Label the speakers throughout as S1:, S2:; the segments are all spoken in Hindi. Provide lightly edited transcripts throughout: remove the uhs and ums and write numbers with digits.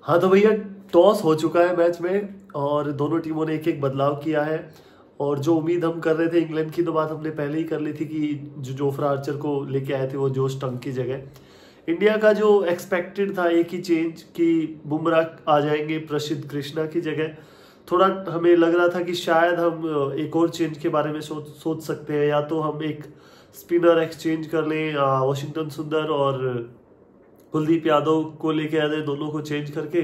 S1: हाँ तो भैया, टॉस हो चुका है मैच में और दोनों टीमों ने एक एक बदलाव किया है। और जो उम्मीद हम कर रहे थे इंग्लैंड की, तो बात हमने पहले ही कर ली थी कि जो जोफ्रा आर्चर को लेके आए थे वो जोश टंग की जगह। इंडिया का जो एक्सपेक्टेड था एक ही चेंज कि बुमराह आ जाएंगे प्रसिद्ध कृष्णा की जगह। थोड़ा हमें लग रहा था कि शायद हम एक और चेंज के बारे में सोच सकते हैं, या तो हम एक स्पिनर एक्सचेंज कर लें, वॉशिंगटन सुंदर और कुलदीप यादव को लेके आ जाए, दोनों को चेंज करके,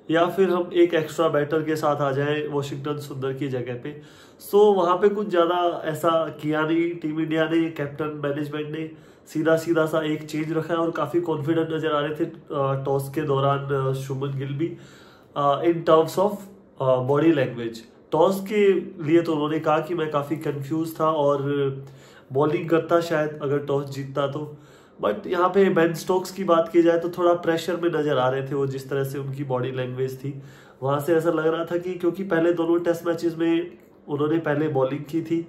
S1: या फिर हम एक एक्स्ट्रा बैटर के साथ आ जाए वॉशिंगटन सुंदर की जगह पे। सो वहां पे कुछ ज़्यादा ऐसा किया नहीं टीम इंडिया ने, कैप्टन मैनेजमेंट ने सीधा सीधा सा एक चेंज रखा है और काफ़ी कॉन्फिडेंट नजर आ रहे थे टॉस के दौरान शुभमन गिल भी in terms of body language. Toss के लिए तो उन्होंने कहा कि मैं काफ़ी कंफ्यूज था और बॉलिंग करता शायद अगर टॉस जीतता तो। बट यहाँ पे बेन स्टोक्स की बात की जाए तो थोड़ा प्रेशर में नजर आ रहे थे वो, जिस तरह से उनकी बॉडी लैंग्वेज थी वहां से ऐसा लग रहा था कि क्योंकि पहले दोनों टेस्ट मैचेस में उन्होंने पहले बॉलिंग की थी,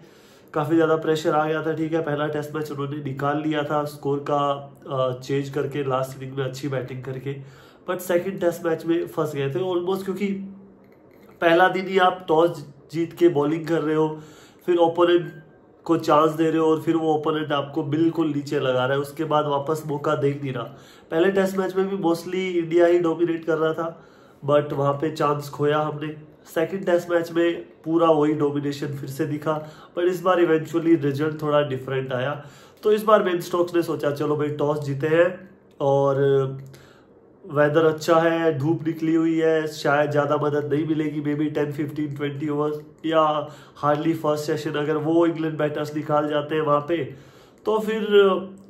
S1: काफी ज्यादा प्रेशर आ गया था। ठीक है, पहला टेस्ट मैच उन्होंने निकाल लिया था स्कोर का चेंज करके लास्ट इनिंग में अच्छी बैटिंग करके, बट सेकंड टेस्ट मैच में फंस गए थे ऑलमोस्ट, क्योंकि पहला दिन ही आप टॉस जीत के बॉलिंग कर रहे हो, फिर ओपोनेंट को चांस दे रहे हो और फिर वो ओपोनेंट आपको बिल्कुल नीचे लगा रहा है, उसके बाद वापस मौका दे नहीं रहा। पहले टेस्ट मैच में भी मोस्टली इंडिया ही डोमिनेट कर रहा था, बट वहां पे चांस खोया हमने। सेकंड टेस्ट मैच में पूरा वही डोमिनेशन फिर से दिखा, बट इस बार इवेंचुअली रिजल्ट थोड़ा डिफरेंट आया। तो इस बार बेन स्टोक्स ने सोचा चलो भाई टॉस जीते हैं और वेदर अच्छा है, धूप निकली हुई है, शायद ज़्यादा मदद नहीं मिलेगी, मे बी 10, 15, 20 ओवर्स या हार्डली फर्स्ट सेशन अगर वो इंग्लैंड बैटर्स निकाल जाते हैं वहाँ पे, तो फिर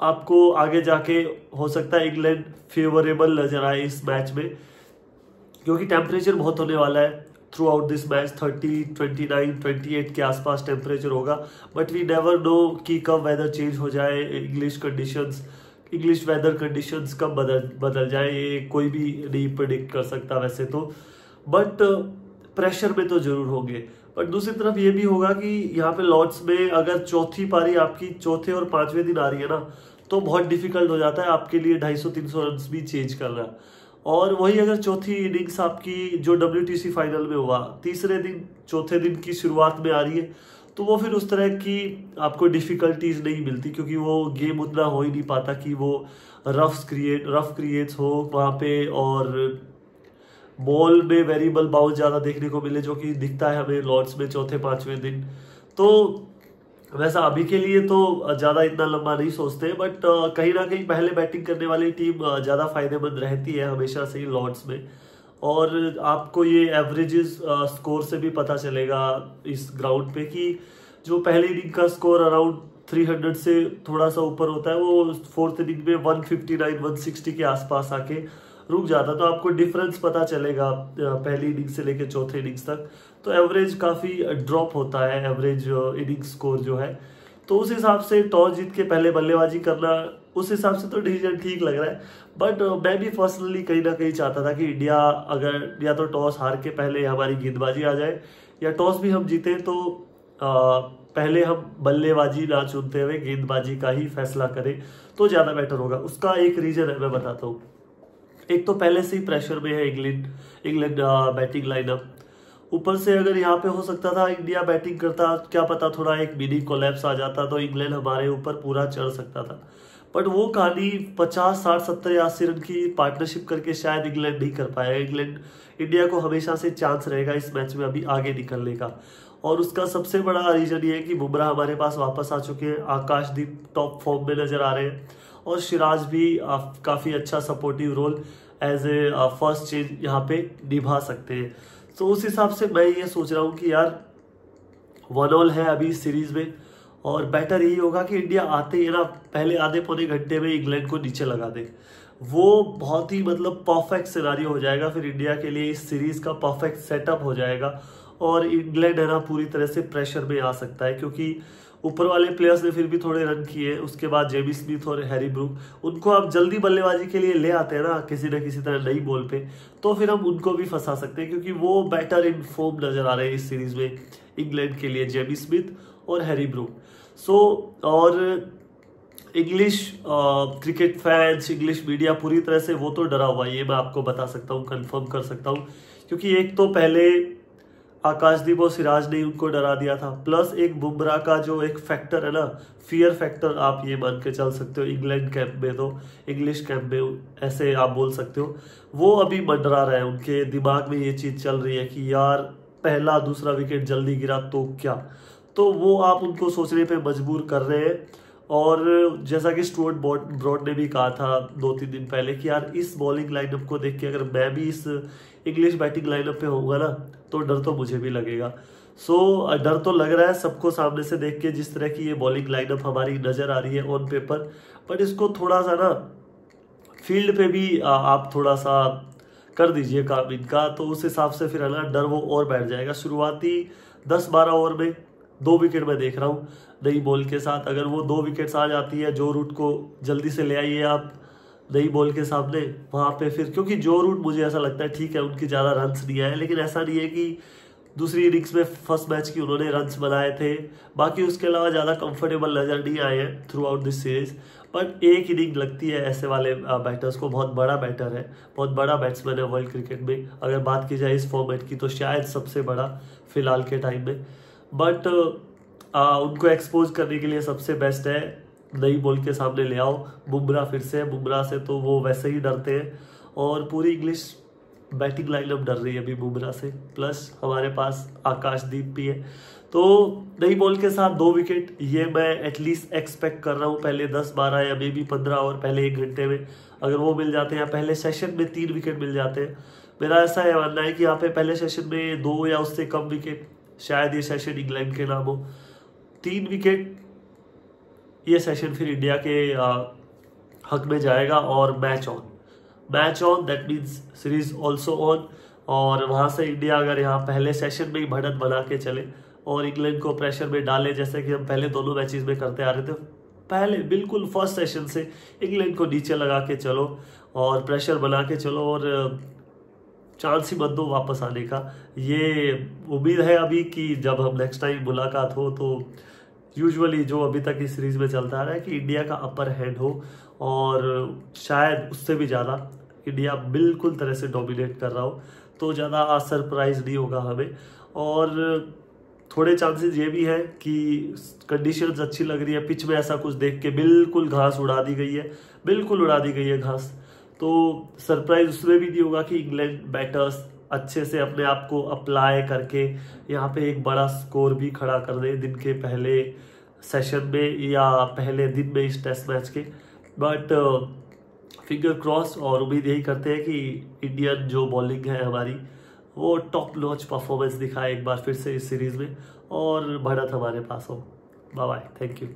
S1: आपको आगे जाके हो सकता है इंग्लैंड फेवरेबल नजर आए इस मैच में, क्योंकि टेम्परेचर बहुत होने वाला है थ्रू आउट दिस मैच। 30, 29, 28 के आसपास टेम्परेचर होगा, बट वी नेवर नो कि कब वेदर चेंज हो जाए, इंग्लिश वेदर कंडीशंस कब बदल जाए, ये कोई भी नहीं प्रिडिक्ट कर सकता वैसे तो। बट प्रेशर में तो जरूर होंगे। बट दूसरी तरफ ये भी होगा कि यहाँ पे लॉर्ड्स में अगर चौथी पारी आपकी चौथे और पांचवें दिन आ रही है ना, तो बहुत डिफिकल्ट हो जाता है आपके लिए 250-300 रन भी चेंज करना। और वही अगर चौथी इनिंग्स आपकी जो WTC फाइनल में हुआ तीसरे दिन चौथे दिन की शुरुआत में आ रही है, तो वो फिर उस तरह की आपको डिफिकल्टीज नहीं मिलती, क्योंकि वो गेम उतना हो ही नहीं पाता कि वो रफ क्रिएट्स हो वहाँ पे और बॉल में वेरिएबल बाउंस ज़्यादा देखने को मिले, जो कि दिखता है हमें लॉर्ड्स में चौथे पांचवें दिन। तो वैसा अभी के लिए तो ज़्यादा इतना लंबा नहीं सोचते, बट कहीं ना कहीं पहले बैटिंग करने वाली टीम ज़्यादा फायदेमंद रहती है हमेशा से ही लॉर्ड्स में। और आपको ये एवरेजेस स्कोर से भी पता चलेगा इस ग्राउंड पे कि जो पहली इनिंग का स्कोर अराउंड 300 से थोड़ा सा ऊपर होता है, वो फोर्थ इनिंग में 159, 160 के आसपास आके रुक जाता, तो आपको डिफरेंस पता चलेगा पहली इनिंग से लेकर चौथे इनिंग्स तक। तो एवरेज काफ़ी ड्रॉप होता है, एवरेज इनिंग स्कोर जो है। तो उस हिसाब से टॉस जीत के पहले बल्लेबाजी करना, उस हिसाब से तो डिसीजन ठीक लग रहा है। बट मैं भी पर्सनली कहीं ना कहीं चाहता था कि इंडिया अगर या तो टॉस हार के पहले हमारी गेंदबाजी आ जाए, या टॉस भी हम जीते तो पहले हम बल्लेबाजी ना चुनते हुए गेंदबाजी का ही फैसला करें, तो ज़्यादा बेटर होगा। उसका एक रीजन है, मैं बताता हूँ। एक तो पहले से ही प्रेशर में है इंग्लैंड बैटिंग लाइनअप, ऊपर से अगर यहाँ पे हो सकता था इंडिया बैटिंग करता, क्या पता थोड़ा एक मिनी कोलैप्स आ जाता तो इंग्लैंड हमारे ऊपर पूरा चढ़ सकता था। बट वो कहानी 50, 60, 70 या 80 रन की पार्टनरशिप करके शायद इंग्लैंड नहीं कर पाया। इंडिया को हमेशा से चांस रहेगा इस मैच में अभी आगे निकलने का, और उसका सबसे बड़ा रीजन ये है कि बुमराह हमारे पास वापस आ चुके हैं, आकाशदीप टॉप फॉर्म में नजर आ रहे हैं, और सिराज भी काफी अच्छा supportive role as a first change यहाँ पे निभा सकते हैं। तो उस हिसाब से मैं ये सोच रहा हूँ कि यार 1-1 है अभी सीरीज में, और बेटर यही होगा कि इंडिया आते ही ना पहले आधे पौने घंटे में इंग्लैंड को नीचे लगा दे। वो बहुत ही मतलब परफेक्ट सिनारियो हो जाएगा फिर इंडिया के लिए, इस सीरीज का परफेक्ट सेटअप हो जाएगा, और इंग्लैंड है ना पूरी तरह से प्रेशर में आ सकता है, क्योंकि ऊपर वाले प्लेयर्स ने फिर भी थोड़े रन किए। उसके बाद जेमी स्मिथ और हैरी ब्रूक, उनको आप जल्दी बल्लेबाजी के लिए ले आते हैं ना किसी न किसी तरह नई बॉल पे, तो फिर हम उनको भी फंसा सकते हैं, क्योंकि वो बेटर इन फॉर्म नजर आ रहे हैं इस सीरीज में इंग्लैंड के लिए, जेमी स्मिथ और हैरी ब्रूक। और English cricket fans, English media पूरी तरह से वो तो डरा हुआ है, ये मैं आपको बता सकता हूँ, कंफर्म कर सकता हूँ। क्योंकि एक तो पहले आकाशदीप और सिराज ने उनको डरा दिया था, प्लस एक बुमराह का जो एक फैक्टर है ना, फियर फैक्टर, आप ये मान के चल सकते हो इंग्लैंड कैंप में, तो इंग्लिश कैंप में ऐसे आप बोल सकते हो, वो अभी मंडरा रहा है। उनके दिमाग में ये चीज चल रही है कि यार पहला दूसरा विकेट जल्दी गिरा तो क्या, तो वो आप उनको सोचने पे मजबूर कर रहे हैं। और जैसा कि स्टुअर्ट ब्रॉड ने भी कहा था 2-3 दिन पहले कि यार इस बॉलिंग लाइनअप को देख के अगर मैं भी इस इंग्लिश बैटिंग लाइनअप पे होऊंगा ना तो डर तो मुझे भी लगेगा। सो डर तो लग रहा है सबको सामने से देख के, जिस तरह की ये बॉलिंग लाइनअप हमारी नजर आ रही है ऑन पेपर। बट इसको थोड़ा सा ना फील्ड पे भी आप थोड़ा सा कर दीजिए काम इनका, तो उस हिसाब से फिर है ना डर वो और बैठ जाएगा। शुरुआती 10-12 ओवर में 2 विकेट मैं देख रहा हूँ नई बॉल के साथ। अगर वो 2 विकेट्स आ जाती है, जो रूट को जल्दी से ले आइए आप नई बॉल के सामने, वहां पे फिर, क्योंकि जो रूट मुझे ऐसा लगता है ठीक है उनकी ज्यादा रन्स नहीं आए, लेकिन ऐसा नहीं है कि दूसरी इनिंग्स में फर्स्ट मैच की उन्होंने रन्स बनाए थे, बाकी उसके अलावा ज्यादा कंफर्टेबल नजर नहीं आए हैं through out this series. But एक इनिंग लगती है ऐसे वाले बैटर्स को, बहुत बड़ा बैटर है, बहुत बड़ा बैट्समैन है वर्ल्ड क्रिकेट में, अगर बात की जाए इस फॉर्मेट की तो शायद सबसे बड़ा फिलहाल के टाइम में। बट उनको एक्सपोज करने के लिए सबसे बेस्ट है नई बॉल के सामने ले आओ बुमराह फिर से। बुमराह से तो वो वैसे ही डरते हैं, और पूरी इंग्लिश बैटिंग लाइनअप डर रही है अभी बुमराह से, प्लस हमारे पास आकाशदीप भी है। तो नई बॉल के साथ 2 विकेट ये मैं एटलीस्ट एक्सपेक्ट कर रहा हूँ पहले 10-12 या मे बी 15 ओवर, पहले 1 घंटे में अगर वो मिल जाते हैं, या पहले सेशन में 3 विकेट मिल जाते हैं। मेरा ऐसा है मानना है कि यहाँ पे पहले सेशन में 2 या उससे कम विकेट, शायद ये सेशन इंग्लैंड के नाम हो, 3 विकेट, ये सेशन फिर इंडिया के हक में जाएगा। और match on that means series also on. और वहां से इंडिया अगर यहाँ पहले सेशन में ही बढ़त बना के चले और इंग्लैंड को प्रेशर में डाले, जैसे कि हम पहले दोनों मैचेस में करते आ रहे थे, पहले बिल्कुल फर्स्ट सेशन से इंग्लैंड को नीचे लगा के चलो और प्रेशर बना के चलो, और चांस ही मत दो वापस आने का। ये उम्मीद है अभी कि जब हम नेक्स्ट टाइम मुलाकात हो तो यूजुअली जो अभी तक इस सीरीज में चलता आ रहा है कि इंडिया का अपर हैंड हो, और शायद उससे भी ज़्यादा इंडिया बिल्कुल तरह से डोमिनेट कर रहा हो, तो ज़्यादा सरप्राइज नहीं होगा हमें। और थोड़े चांसेस ये भी है कि कंडीशंस अच्छी लग रही है, पिच में ऐसा कुछ देख के बिल्कुल घास उड़ा दी गई है, बिल्कुल उड़ा दी गई है घास, तो सरप्राइज उसमें भी नहीं होगा कि इंग्लैंड बैटर्स अच्छे से अपने आप को अप्लाई करके यहाँ पे एक बड़ा स्कोर भी खड़ा कर दे दिन के पहले सेशन में या पहले दिन में इस टेस्ट मैच के। बट फिंगर क्रॉस, और उम्मीद यही करते हैं कि इंडियन जो बॉलिंग है हमारी वो टॉप नॉच परफॉर्मेंस दिखाए एक बार फिर से इस सीरीज में, और बढ़त हमारे पास हो। Bye bye, thank you.